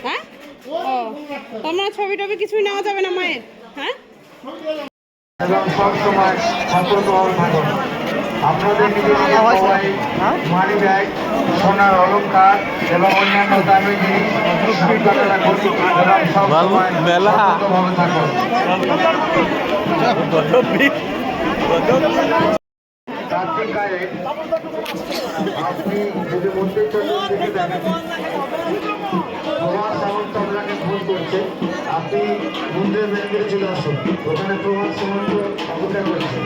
হ্যাঁ, ও তোমরা ছবি টবি কিছুই নেওয়া যাবে না মায়ের? হ্যাঁ, এবং সবসময় সতর্ক থাকুন। আপনাদের নিজেদের মোবাইল, মানি ব্যাগ, সোনার অলংকার এবং অন্যান্য দামি জিনিস সাবধানে রাখুন এবং সবসময় সতর্কভাবে থাকুন। রাত্রির গায়ে আপনি যদি মন্দির চন্দ্র থেকে দেখেন প্রভাত সামন্ত আপনাকে ফোন করছে, আপনি মন্দিরের মেন গেটে চলে আসুন, ওখানে প্রভাত সামন্ত অপেক্ষা করছে।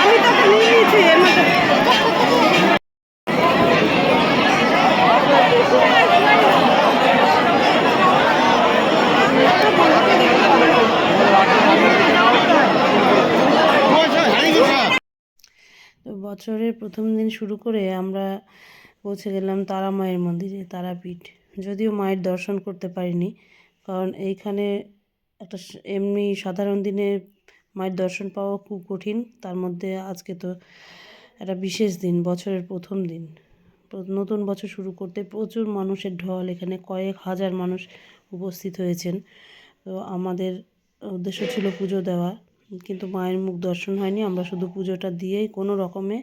আমি তো নিয়ে নিয়েছি এর মধ্যে। তো বছরের প্রথম দিন শুরু করে আমরা পৌঁছে গেলাম তারা মায়ের মন্দিরে, তারাপীঠ। যদিও মায়ের দর্শন করতে পারিনি, কারণ এইখানে একটা এমনি সাধারণ দিনে মায়ের দর্শন পাওয়া খুব কঠিন। তার মধ্যে আজকে তো একটা বিশেষ দিন, বছরের প্রথম দিন, নতুন বছর শুরু করতে প্রচুর মানুষের ঢল। এখানে কয়েক হাজার মানুষ উপস্থিত হয়েছেন। তো আমাদের উদ্দেশ্য ছিল পুজো দেওয়া, কিন্তু মায়ের মুখ দর্শন হয়নি। আমরা শুধু পুজোটা দিয়েই, কোনো রকমে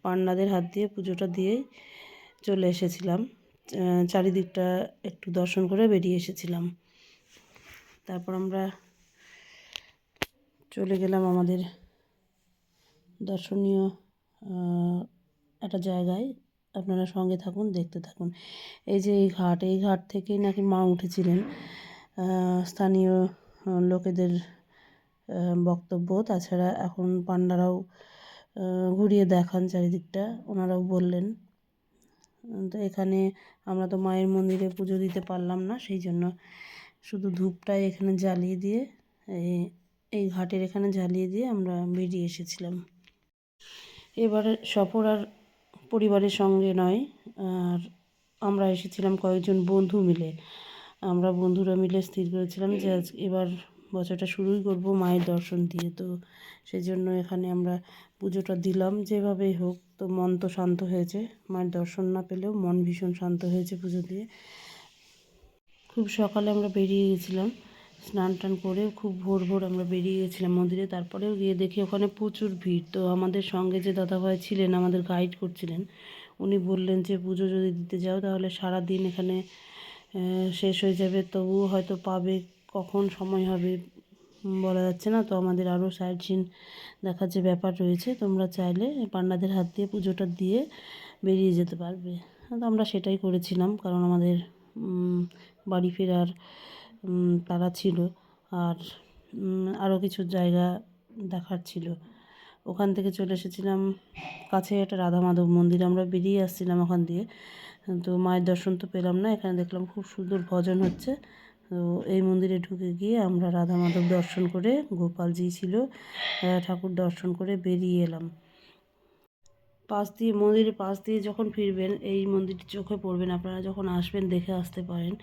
পান্ডাদের হাত দিয়ে পুজোটা দিয়েই চলে এসেছিলাম। চারিদিকটা একটু দর্শন করে বেরিয়ে এসেছিলাম। তারপর আমরা চলে গেলাম আমাদের দর্শনীয় একটা জায়গায়। আপনারা সঙ্গে থাকুন, দেখতে থাকুন। এই যে এই ঘাট থেকেই নাকি মা উঠেছিলেন। স্থানীয় লোকেদের বক্তব্য। তাছাড়া এখন পান্ডারাও ঘুরিয়ে দেখান চারিদিকটা, ওনারাও বললেন। তো এখানে আমরা তো মায়ের মন্দিরে পুজো দিতে পারলাম না, সেই জন্য শুধু ধূপটাই এখানে জ্বালিয়ে দিয়ে, এই ঘাটের এখানে জ্বালিয়ে দিয়ে আমরা বেরিয়ে এসেছিলাম। এবারে সফর আর পরিবারের সঙ্গে নয়, আর আমরা এসেছিলাম কয়েকজন বন্ধু মিলে। আমরা বন্ধুরা মিলে স্থির করেছিলাম যে এবার বছরটা শুরুই করব মায়ের দর্শন দিয়ে। তো সেই জন্য এখানে আমরা পুজোটা দিলাম যেভাবেই হোক। তো মন তো শান্ত হয়েছে, মায়ের দর্শন না পেলেও মন ভীষণ শান্ত হয়েছে পুজো দিয়ে। খুব সকালে আমরা বেরিয়ে গেছিলাম, স্নান টান করে খুব ভোর ভোর আমরা বেরিয়ে গেছিলাম মন্দিরে। তারপরেও গিয়ে দেখি ওখানে প্রচুর ভিড়। তো আমাদের সঙ্গে যে দাদাভাই ছিলেন, আমাদের গাইড করছিলেন, উনি বললেন যে পুজো যদি দিতে যাও তাহলে সারা দিন এখানে শেষ হয়ে যাবে, তবুও হয়তো পাবে, কখন সময় হবে বলা যাচ্ছে না। তো আমাদের আরও সাইট সিন দেখার যে ব্যাপার রয়েছে, তোমরা চাইলে পান্ডাদের হাত দিয়ে পুজোটা দিয়ে বেরিয়ে যেতে পারবে। তো আমরা সেটাই করেছিলাম, কারণ আমাদের বাড়ি ফেরার তারা ছিল, আর আরও কিছু জায়গা দেখার ছিল। ওখান থেকে চলে এসেছিলাম কাছে একটা রাধা মাধব মন্দির। আমরা বেরিয়ে আসছিলাম ওখান দিয়ে, তো মায়ের দর্শন তো পেলাম না। এখানে দেখলাম খুব সুন্দর ভজন হচ্ছে। তো এই মন্দিরে ঢুকে গিয়ে আমরা রাধা মাধব দর্শন করে, গোপালজি ছিল, ঠাকুর দর্শন করে বেরিয়ে এলাম। মন্দিরের পাশ দিয়ে যখন ফিরবেন, এই মন্দিরটি চোখে পড়বেন। আপনারা যখন আসবেন দেখে আসতে পারেন,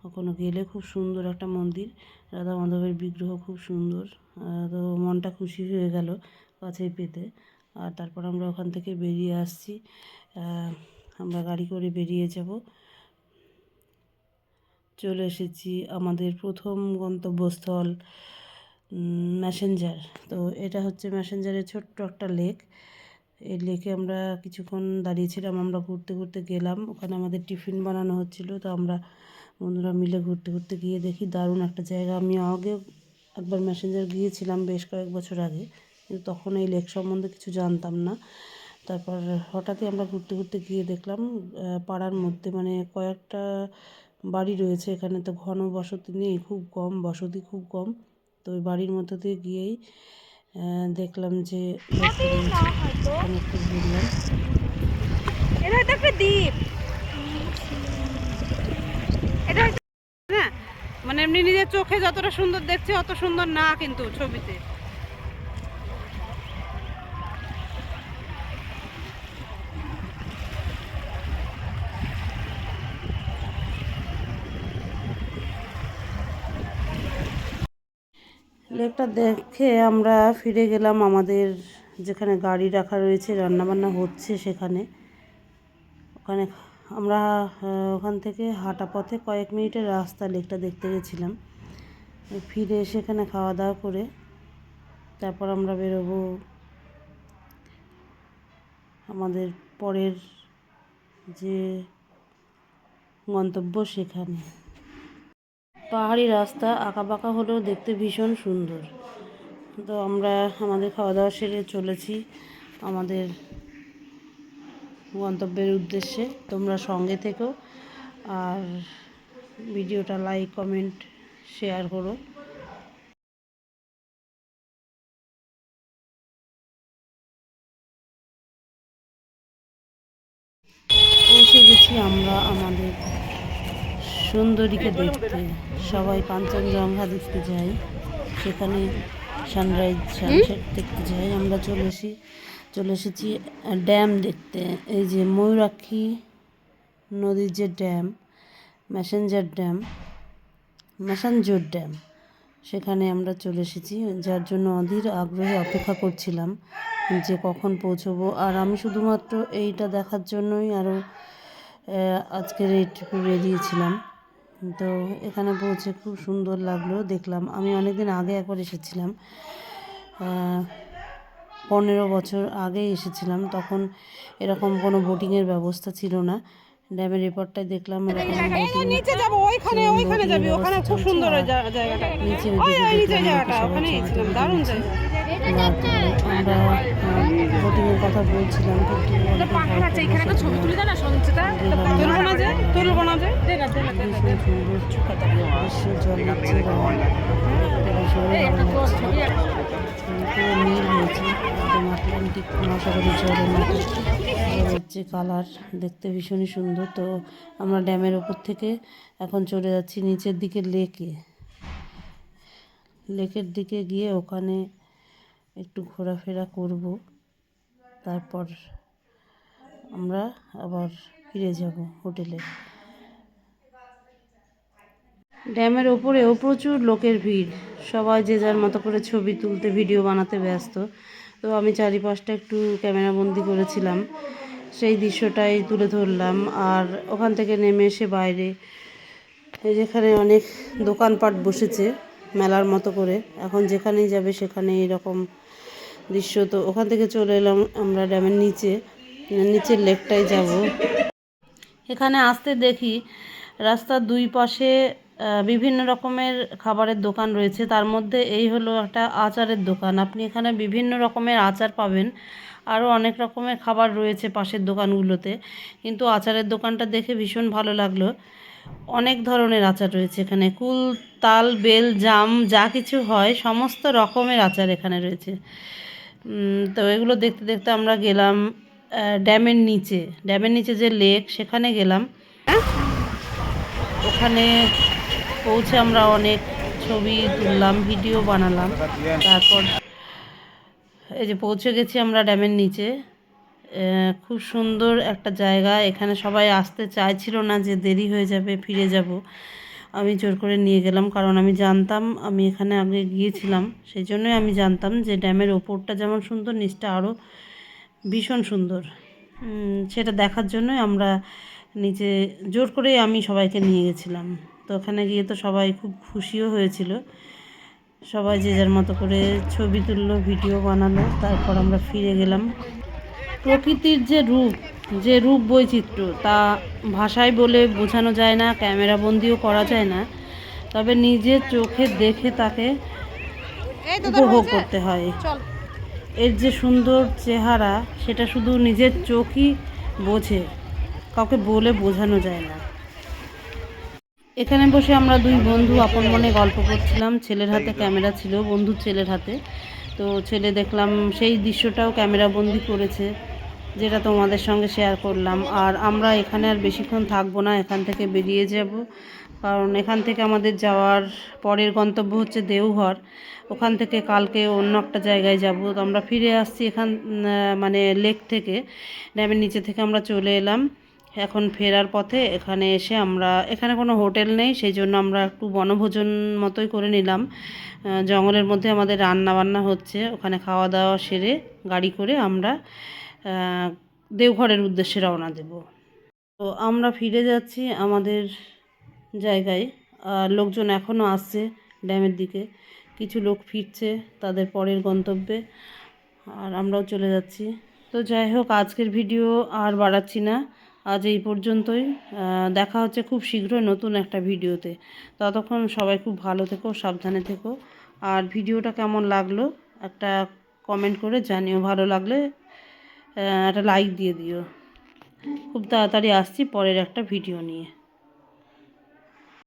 কখনো গেলে। খুব সুন্দর একটা মন্দির, রাধা মাধবের বিগ্রহ খুব সুন্দর। তো মনটা খুশি হয়ে গেল কাছে পেতে। আর তারপর আমরা ওখান থেকে বেরিয়ে আসছি। আমরা গাড়ি করে বেরিয়ে যাব। চলে এসেছি আমাদের প্রথম গন্তব্যস্থল ম্যাসেঞ্জার। তো এটা হচ্ছে ম্যাসেঞ্জারের ছোট্ট একটা লেক। এই লেকে আমরা কিছুক্ষণ দাঁড়িয়েছিলাম। আমরা ঘুরতে ঘুরতে গেলাম, ওখানে আমাদের টিফিন বানানো হচ্ছিলো। তো আমরা বন্ধুরা মিলে ঘুরতে ঘুরতে গিয়ে দেখি দারুণ একটা জায়গা। আমি আগে একবার ম্যাসেঞ্জার গিয়েছিলাম বেশ কয়েক বছর আগে, কিন্তু তখন এই লেক সম্বন্ধে কিছু জানতাম না। তারপর হঠাৎই আমরা ঘুরতে ঘুরতে গিয়ে দেখলাম পাড়ার মধ্যে মানে কয়েকটা বাড়ি রয়েছে, এখানে তো ঘন বসতি নেই, খুব কম বসতি, খুব কম। তো ওই বাড়ির মধ্যে দিয়ে গিয়েই দেখলাম যে লোকটা রয়েছে, ওখানে একটু ঘুরলাম। এটা হয়তো একটা দ্বীপ, এটা হ্যাঁ, মানে এমনি নিজের চোখে যতটা সুন্দর দেখছে অত সুন্দর না কিন্তু ছবিতে। লেকটা দেখে আমরা ফিরে গেলাম আমাদের যেখানে গাড়ি রাখা রয়েছে, রান্নাবান্না হচ্ছে সেখানে। ওখানে আমরা ওখান থেকে হাঁটা পথে কয়েক মিনিটের রাস্তা লেকটা দেখতে গেছিলাম। ফিরে সেখানে খাওয়া দাওয়া করে তারপর আমরা বেরোবো আমাদের পরের যে গন্তব্য সেখানে। পাহাড়ি রাস্তা আঁকাবাঁকা হলেও দেখতে ভীষণ সুন্দর। তো আমরা আমাদের খাওয়া দাওয়া সেরে চলেছি আমাদের গন্তব্যের উদ্দেশ্যে। তোমরা সঙ্গে থেকো আর ভিডিওটা লাইক কমেন্ট শেয়ার করো। পৌঁছে গেছি আমরা আমাদের সুন্দরীকে দেখতে। সবাই কাঞ্চনজঙ্ঘা দেখতে যাই, সেখানে সানরাইজ সানসেট দেখতে যাই। আমরা চলে এসেছি ড্যাম দেখতে। এই যে ময়ূরাক্ষী নদীর যে ড্যাম, ম্যাসেঞ্জার ড্যাম, সেখানে আমরা চলে এসেছি, যার জন্য অধীর আগ্রহে অপেক্ষা করছিলাম যে কখন পৌঁছবো। আর আমি শুধুমাত্র এইটা দেখার জন্যই আরও আজকের এই ট্রিপে বেরিয়েছিলাম। তো এখানে পৌঁছে খুব সুন্দর লাগলো, দেখলাম। আমি অনেকদিন আগে একবার এসেছিলাম, 15 বছর আগে এসেছিলাম, তখন এরকম কোনো বোটিংয়ের ব্যবস্থা ছিল না। ড্যামের রিপোর্টটাই দেখলাম নিচে যাবো, ওইখানে যাবি, ওখানে খুব সুন্দর ওই জায়গাটা, নিচে নিচে জায়গাটা, ওখানে গেছিলাম, দারুণ জায়গা। আমরা বোটিংয়ের কথা বলছিলাম, ছবি তুলে না সঞ্চিতা, তুলবো না যে নীল হয়েছে, একদম আটলান্টিক মহাসাগরের জলের মতো হচ্ছে কালার, দেখতে ভীষণই সুন্দর। তো আমরা ড্যামের ওপর থেকে এখন চলে যাচ্ছি নিচের দিকে লেকের দিকে গিয়ে ওখানে একটু ঘোরাফেরা করব, তারপর আমরা আবার ফিরে যাব হোটেলে। ড্যামের ওপরেও প্রচুর লোকের ভিড়, সবাই যে যার মতো করে ছবি তুলতে ভিডিও বানাতে ব্যস্ত। তো আমি চারিপাশটা একটু ক্যামেরাবন্দি করেছিলাম, সেই দৃশ্যটাই তুলে ধরলাম। আর ওখান থেকে নেমে এসে বাইরে যেখানে অনেক দোকানপাট বসেছে মেলার মতো করে, এখন যেখানেই যাবে সেখানে এরকম দৃশ্য। তো ওখান থেকে চলে এলাম আমরা ড্যামের নিচের লেকটায় যাব। এখানে আসতে দেখি রাস্তার দুই পাশে বিভিন্ন রকমের খাবারের দোকান রয়েছে, তার মধ্যে এই হলো একটা আচারের দোকান। আপনি এখানে বিভিন্ন রকমের আচার পাবেন, আরও অনেক রকমের খাবার রয়েছে পাশের দোকানগুলোতে, কিন্তু আচারের দোকানটা দেখে ভীষণ ভালো লাগলো। অনেক ধরনের আচার রয়েছে এখানে, কুল, তাল, বেল, জাম, যা কিছু হয় সমস্ত রকমের আচার এখানে রয়েছে। তো এগুলো দেখতে দেখতে আমরা গেলাম ড্যামের নিচে যে লেক সেখানে গেলাম। ওখানে পৌঁছে আমরা অনেক ছবি তুললাম, ভিডিও বানালাম। তারপর এই যে পৌঁছে গেছি আমরা ড্যামের নিচে। খুব সুন্দর একটা জায়গা, এখানে সবাই আসতে চাইছিল না, যে দেরি হয়ে যাবে ফিরে যাব। আমি জোর করে নিয়ে গেলাম, কারণ আমি জানতাম, আমি এখানে আগে গিয়েছিলাম, সেই জন্যই আমি জানতাম যে ড্যামের ওপরটা যেমন সুন্দর, নিচটা আরও ভীষণ সুন্দর। সেটা দেখার জন্যই আমরা নিচে জোর করেই আমি সবাইকে নিয়ে গেছিলাম। তো ওখানে গিয়ে তো সবাই খুব খুশিও হয়েছিল, সবাই যে যার মতো করে ছবি তুললো, ভিডিও বানালো। তারপর আমরা ফিরে গেলাম। প্রকৃতির যে রূপ বৈচিত্র্য, তা ভাষায় বলে বোঝানো যায় না, ক্যামেরাবন্দিও করা যায় না, তবে নিজের চোখে দেখে তাকে উপভোগ করতে হয়। এর যে সুন্দর চেহারা সেটা শুধু নিজের চোখই বোঝে, কাউকে বলে বোঝানো যায় না। এখানে বসে আমরা দুই বন্ধু আপন মনে গল্প করছিলাম। ছেলের হাতে ক্যামেরা ছিল, বন্ধুর ছেলের হাতে। তো ছেলে দেখলাম সেই দৃশ্যটাও ক্যামেরা বন্দি করেছে, যেটা তোমাদের সঙ্গে শেয়ার করলাম। আর আমরা এখানে আর বেশিক্ষণ থাকবো না, এখান থেকে বেরিয়ে যাব। কারণ এখান থেকে আমাদের যাওয়ার পরের গন্তব্য হচ্ছে দেওঘর। ওখান থেকে কালকে অন্য একটা জায়গায় যাব। তো আমরা ফিরে আসছি মানে লেক থেকে, ড্যামের নিচে থেকে আমরা চলে এলাম। এখন ফেরার পথে এখানে এসে আমরা, এখানে কোনো হোটেল নেই, সেই জন্য আমরা একটু বনভোজন মতোই করে নিলাম। জঙ্গলের মধ্যে আমাদের রান্না বান্না হচ্ছে, ওখানে খাওয়া দাওয়া সেরে গাড়ি করে আমরা দেওঘরের উদ্দেশ্যে রওনা দেব। তো আমরা ফিরে যাচ্ছি আমাদের জায়গায়। আর লোকজন এখনও আসছে ড্যামের দিকে, কিছু লোক ফিরছে তাদের পরের গন্তব্যে, আর আমরাও চলে যাচ্ছি। তো যাই হোক, আজকের ভিডিও আর বাড়াচ্ছি না, আজ এই পর্যন্তই। দেখা হচ্ছে খুব শীঘ্রই নতুন একটা ভিডিওতে। ততক্ষণ সবাই খুব ভালো থেকো, সাবধানে থেকো। আর ভিডিওটা কেমন লাগলো একটা কমেন্ট করে জানিও, ভালো লাগলে একটা লাইক দিয়ে দিও। খুব তাড়াতাড়ি আসছি পরের একটা ভিডিও নিয়ে।